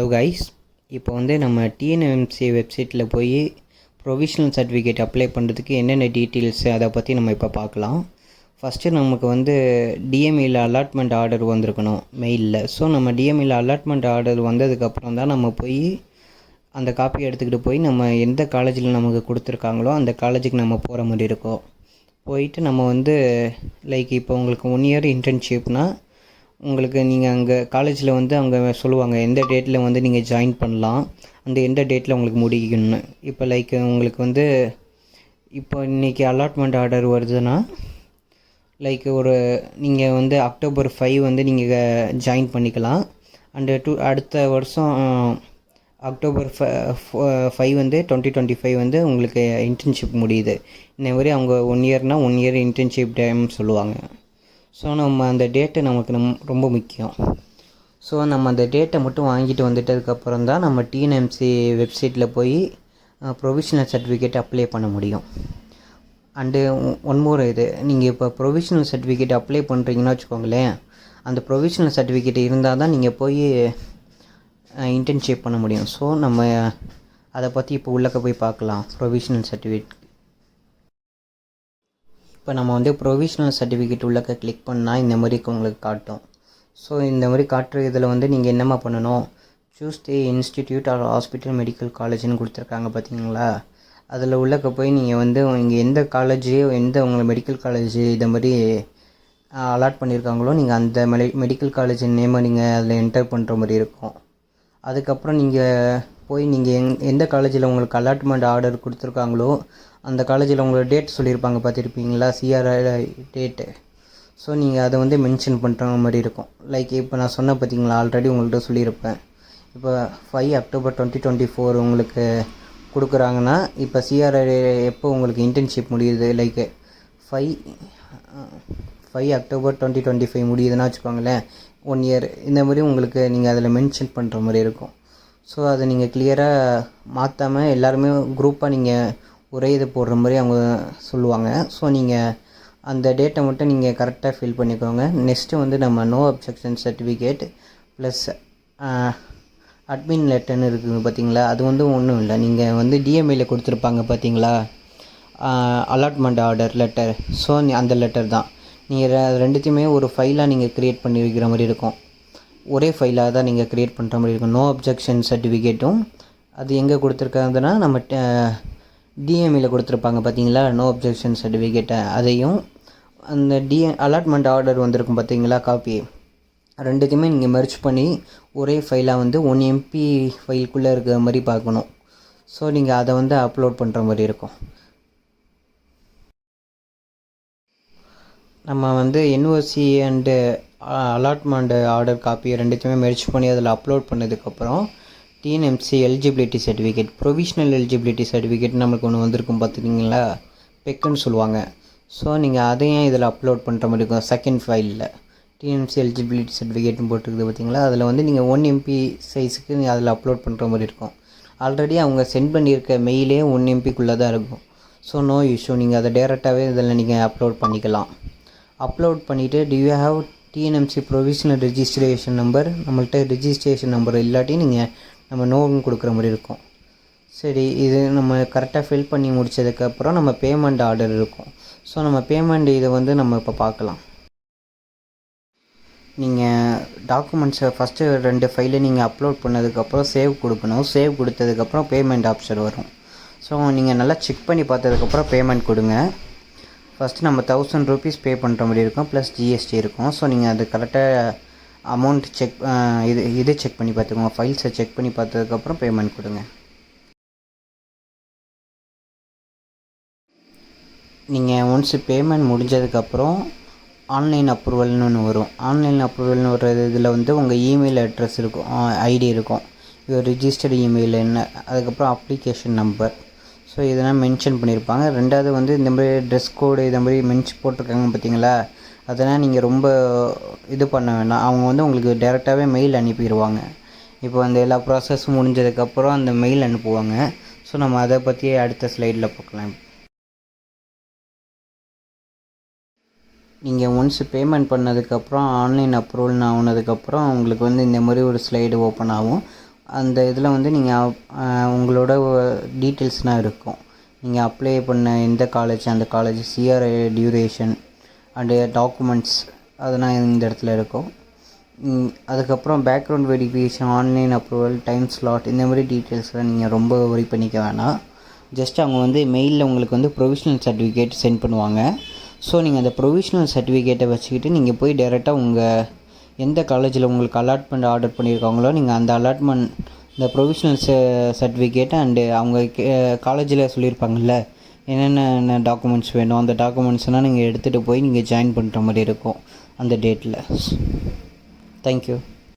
Hello guys, இப்போ வந்து நம்ம டிஎன்எம்சி வெப்சைட்டில் போய் ப்ரொவிஷ்னல் சர்டிஃபிகேட் அப்ளை பண்ணுறதுக்கு என்னென்ன டீட்டெயில்ஸு அதை பற்றி நம்ம இப்போ பார்க்கலாம். ஃபஸ்ட்டு நமக்கு வந்து டிஎம்இயில் அலாட்மெண்ட் ஆர்டர் வந்திருக்கணும் மெயிலில். ஸோ நம்ம டிஎம்இயில் அலாட்மெண்ட் ஆர்டர் வந்ததுக்கப்புறம் தான் நம்ம போய் அந்த காப்பியை எடுத்துக்கிட்டு போய் நம்ம எந்த காலேஜில் நமக்கு கொடுத்துருக்காங்களோ அந்த காலேஜுக்கு நம்ம போகிற மாதிரி இருக்கும். போயிட்டு நம்ம வந்து லைக் இப்போ உங்களுக்கு 1 இயர் இன்டர்ன்ஷிப்னால் உங்களுக்கு நீங்கள் அங்கே காலேஜில் வந்து அவங்க சொல்லுவாங்க எந்த டேட்டில் வந்து நீங்கள் ஜாயின் பண்ணலாம், அந்த எந்த டேட்டில் உங்களுக்கு முடிக்கணும்னு. இப்போ லைக் உங்களுக்கு வந்து இப்போ இன்றைக்கி அலாட்மெண்ட் ஆர்டர் வருதுன்னா லைக் ஒரு நீங்கள் வந்து October 5 வந்து நீங்கள் ஜாயின் பண்ணிக்கலாம். அண்டு அடுத்த வருஷம் October 5 வந்து 2025 வந்து உங்களுக்கு இன்டர்ன்ஷிப் முடியுது. இந்த மாதிரி அவங்க 1 இயர்னால் 1 இயர் இன்டர்ன்ஷிப் டைம் சொல்லுவாங்க. ஸோ நம்ம அந்த டேட்டை நமக்கு ரொம்ப முக்கியம். ஸோ நம்ம அந்த டேட்டை மட்டும் வாங்கிட்டு வந்துட்டதுக்கப்புறம் தான் நம்ம டிஎன்எம்சி வெப்சைட்டில் போய் ப்ரொவிஷ்னல் சர்டிஃபிகேட் அப்ளை பண்ண முடியும். அண்டு ஒன் மோர், இது நீங்கள் இப்போ ப்ரொவிஷ்னல் சர்டிஃபிகேட் அப்ளை பண்ணுறீங்கன்னு வச்சுக்கோங்களேன், அந்த ப்ரொவிஷ்னல் சர்டிஃபிகேட் இருந்தால் தான் நீங்கள் போய் இன்டர்ன்ஷிப் பண்ண முடியும். ஸோ நம்ம அதை பற்றி இப்போ உள்ளக்க போய் பார்க்கலாம். ப்ரொவிஷ்னல் சர்டிஃபிகேட் இப்போ நம்ம வந்து ப்ரொவிஷ்னல் சர்டிஃபிகேட் உள்ளக்க கிளிக் பண்ணால் இந்த மாதிரி உங்களுக்கு காட்டும். ஸோ இந்த மாதிரி காட்டுற இதில் வந்து நீங்கள் என்னம்மா பண்ணணும், choose the institute or hospital medical காலேஜ்னு கொடுத்துருக்காங்க பார்த்தீங்களா. அதில் உள்ளக்க போய் நீங்கள் வந்து இங்கே எந்த காலேஜு, எந்த உங்களை மெடிக்கல் காலேஜ் இதை மாதிரி அலாட் பண்ணியிருக்காங்களோ நீங்கள் அந்த மெடிக்கல் காலேஜ் நேமை நீங்கள் அதில் என்டர் பண்ணுற மாதிரி இருக்கும். அதுக்கப்புறம் நீங்கள் போய் நீங்கள் எந்த காலேஜில் உங்களுக்கு அலாட்மெண்ட் ஆர்டர் கொடுத்துருக்காங்களோ அந்த காலேஜில் உங்களோட டேட் சொல்லியிருப்பாங்க பார்த்துருப்பீங்களா, சிஆர்ஐ டேட்டு. ஸோ நீங்கள் அதை வந்து மென்ஷன் பண்ணுற மாதிரி இருக்கும். லைக் இப்போ நான் சொன்ன பார்த்தீங்களா, ஆல்ரெடி உங்கள்கிட்ட சொல்லியிருப்பேன். இப்போ 5 October 2024 உங்களுக்கு கொடுக்குறாங்கன்னா இப்போ சிஆர்ஐ எப்போ உங்களுக்கு இன்டர்ன்ஷிப் முடியுது, லைக் 5 October 2025 முடியுதுன்னா வச்சுக்கோங்களேன், 1 இயர் இந்த மாதிரி உங்களுக்கு நீங்கள் அதில் மென்ஷன் பண்ணுற மாதிரி இருக்கும். ஸோ அதை நீங்கள் கிளியராக மாற்றாமல் எல்லாருமே குரூப்பாக நீங்கள் ஒரே இது போடுற மாதிரி அவங்க சொல்லுவாங்க. ஸோ நீங்கள் அந்த டேட்டை மட்டும் நீங்கள் கரெக்டாக ஃபில் பண்ணிக்கோங்க. நெக்ஸ்ட்டு வந்து நம்ம no objection certificate plus admin லெட்டர்னு இருக்குது பார்த்தீங்களா, அது வந்து ஒன்றும் இல்லை. நீங்கள் வந்து டிஎம்ஐயில் கொடுத்துருப்பாங்க பார்த்தீங்களா அலாட்மெண்ட் ஆர்டர் லெட்டர். ஸோ அந்த லெட்டர் தான் நீங்கள் ரெண்டுத்தையுமே ஒரு ஃபைலாக நீங்கள் க்ரியேட் பண்ணி வைக்கிற மாதிரி இருக்கும். ஒரே ஃபைலாக தான் நீங்கள் க்ரியேட் பண்ணுற மாதிரி இருக்கும். நோ அப்ஜெக்ஷன் சர்டிஃபிகேட்டும் அது எங்கே கொடுத்துருக்காங்கன்னா நம்ம டிஎம்இயில் கொடுத்துருப்பாங்க பார்த்தீங்களா நோ அப்ஜெக்ஷன் சர்டிஃபிகேட்டை, அதையும் அந்த அலாட்மெண்ட் ஆர்டர் வந்திருக்கும் பார்த்தீங்களா காப்பி, ரெண்டுத்தையுமே நீங்கள் மெர்ஜ் பண்ணி ஒரே ஃபைலாக வந்து 1 MB ஃபைலுக்குள்ளே இருக்கிற மாதிரி பார்க்கணும். ஸோ நீங்கள் அதை வந்து அப்லோட் பண்ணுற மாதிரி இருக்கும். நம்ம வந்து NOC and allotment order copy ரெண்டுத்தையுமே மெர்ஜ் பண்ணி அதில் அப்லோட் பண்ணதுக்கப்புறம் TNMC eligibility certificate, provisional eligibility certificate நம்மளுக்கு ஒன்று வந்திருக்கும் பார்த்துக்கிங்களா, பெக்குன்னு சொல்லுவாங்க. ஸோ நீங்கள் அதையும் இதில் அப்லோட் பண்ணுற மாதிரி இருக்கும். செகண்ட் ஃபைலில் டிஎன்எம்சி எலிஜிபிலிட்டி சர்டிஃபிகேட்னு போட்டுருக்குது பார்த்தீங்களா, அதில் வந்து நீங்கள் 1 MB சைஸுக்கு நீங்கள் அதில் அப்லோட் பண்ணுற மாதிரி இருக்கும். ஆல்ரெடி அவங்க சென்ட் பண்ணியிருக்க மெயிலே 1 MBக்குள்ளே தான் இருக்கும். ஸோ நோ இஷ்யூ, நீங்கள் அதை டேரெக்டாகவே இதில் நீங்கள் அப்லோட் பண்ணிக்கலாம். அப்லோட் பண்ணிவிட்டு do you have TNMC provisional registration number, நம்மள்கிட்ட ரெஜிஸ்ட்ரேஷன் நம்பர் இல்லாட்டி நீங்கள் நம்ம நோன்னு கொடுக்குற மாதிரி இருக்கும். சரி, இது நம்ம கரெக்டாக ஃபில் பண்ணி முடித்ததுக்கப்புறம் நம்ம பேமெண்ட் ஆர்டர் இருக்கும். ஸோ நம்ம பேமெண்ட் இதை வந்து நம்ம இப்போ பார்க்கலாம். நீங்கள் டாக்குமெண்ட்ஸை ஃபஸ்ட்டு 2 ஃபைலை நீங்கள் அப்லோட் பண்ணதுக்கப்புறம் சேவ் கொடுக்கணும். சேவ் கொடுத்ததுக்கப்புறம் பேமெண்ட் ஆப்ஷன் வரும். ஸோ நீங்கள் நல்லா செக் பண்ணி பார்த்ததுக்கப்புறம் பேமெண்ட் கொடுங்க. ஃபஸ்ட்டு நம்ம 1000 rupees பே பண்ணுற மாதிரி இருக்கும், ப்ளஸ் ஜிஎஸ்டி இருக்கும். ஸோ நீங்கள் அது கரெக்டாக அமௌண்ட் செக் இது செக் பண்ணி பார்த்துக்கோங்க. ஃபைல்ஸை செக் பண்ணி பார்த்ததுக்கப்புறம் பேமெண்ட் கொடுங்க. நீங்கள் ஒன்ஸ் பேமெண்ட் முடிஞ்சதுக்கப்புறம் ஆன்லைன் அப்ரூவல்னு ஒன்று வரும். ஆன்லைன் அப்ரூவல்னு வர இதில் வந்து உங்கள் இமெயில் அட்ரஸ் இருக்கும், ஐடி இருக்கும், யுவர் ரிஜிஸ்டர்டு இமெயில் என்ன, அதுக்கப்புறம் அப்ளிகேஷன் நம்பர். ஸோ இதெல்லாம் மென்ஷன் பண்ணியிருப்பாங்க. ரெண்டாவது வந்து இந்த மாதிரி ட்ரெஸ் கோடு இதை மாதிரி போட்டிருக்காங்க பார்த்தீங்களா, அதெல்லாம் நீங்கள் ரொம்ப இது பண்ண வேண்டாம். அவங்க வந்து உங்களுக்கு டேரெக்டாகவே மெயில் அனுப்பிடுவாங்க. இப்போ அந்த எல்லா ப்ராசஸும் முடிஞ்சதுக்கப்புறம் அந்த மெயில் அனுப்புவாங்க. ஸோ நம்ம அதை பற்றி அடுத்த ஸ்லைடில் பார்க்கலாம். நீங்கள் ஒன்ஸ் பேமெண்ட் பண்ணதுக்கப்புறம் ஆன்லைன் அப்ரூவல்னு ஆனதுக்கப்புறம் உங்களுக்கு வந்து இந்த மாதிரி ஒரு ஸ்லைடு ஓப்பன் ஆகும். அந்த இதில் வந்து நீங்கள் உங்களோட டீட்டெயில்ஸ்லாம் இருக்கும். நீங்கள் அப்ளை பண்ண எந்த காலேஜ், அந்த college CR duration and documents அதெல்லாம் இந்த இடத்துல இருக்கும். அதுக்கப்புறம் background verification, online approval, time slot, இந்த மாதிரி டீட்டெயில்ஸ்லாம் நீங்கள் ரொம்ப ஒரி பண்ணிக்க வேணாம். ஜஸ்ட் அவங்க வந்து மெயிலில் உங்களுக்கு வந்து ப்ரொவிஷ்னல் சர்டிஃபிகேட் சென்ட் பண்ணுவாங்க. ஸோ நீங்கள் அந்த ப்ரொவிஷ்னல் சர்டிஃபிகேட்டை வச்சுக்கிட்டு நீங்கள் போய் டைரெக்டாக உங்கள் எந்த காலேஜில் உங்களுக்கு அலாட்மெண்ட் ஆர்டர் பண்ணியிருக்காங்களோ நீங்கள் அந்த அலாட்மெண்ட், இந்த ப்ரொவிஷ்னல் சர்டிஃபிகேட் அண்டு அவங்க காலேஜில் சொல்லியிருப்பாங்கள்ல என்னென்ன டாக்குமெண்ட்ஸ் வேணும், அந்த டாக்குமெண்ட்ஸ்னால் நீங்கள் எடுத்துகிட்டு போய் நீங்கள் ஜாயின் பண்ணுற மாதிரி இருக்கும் அந்த டேட்டில். தேங்க்யூ.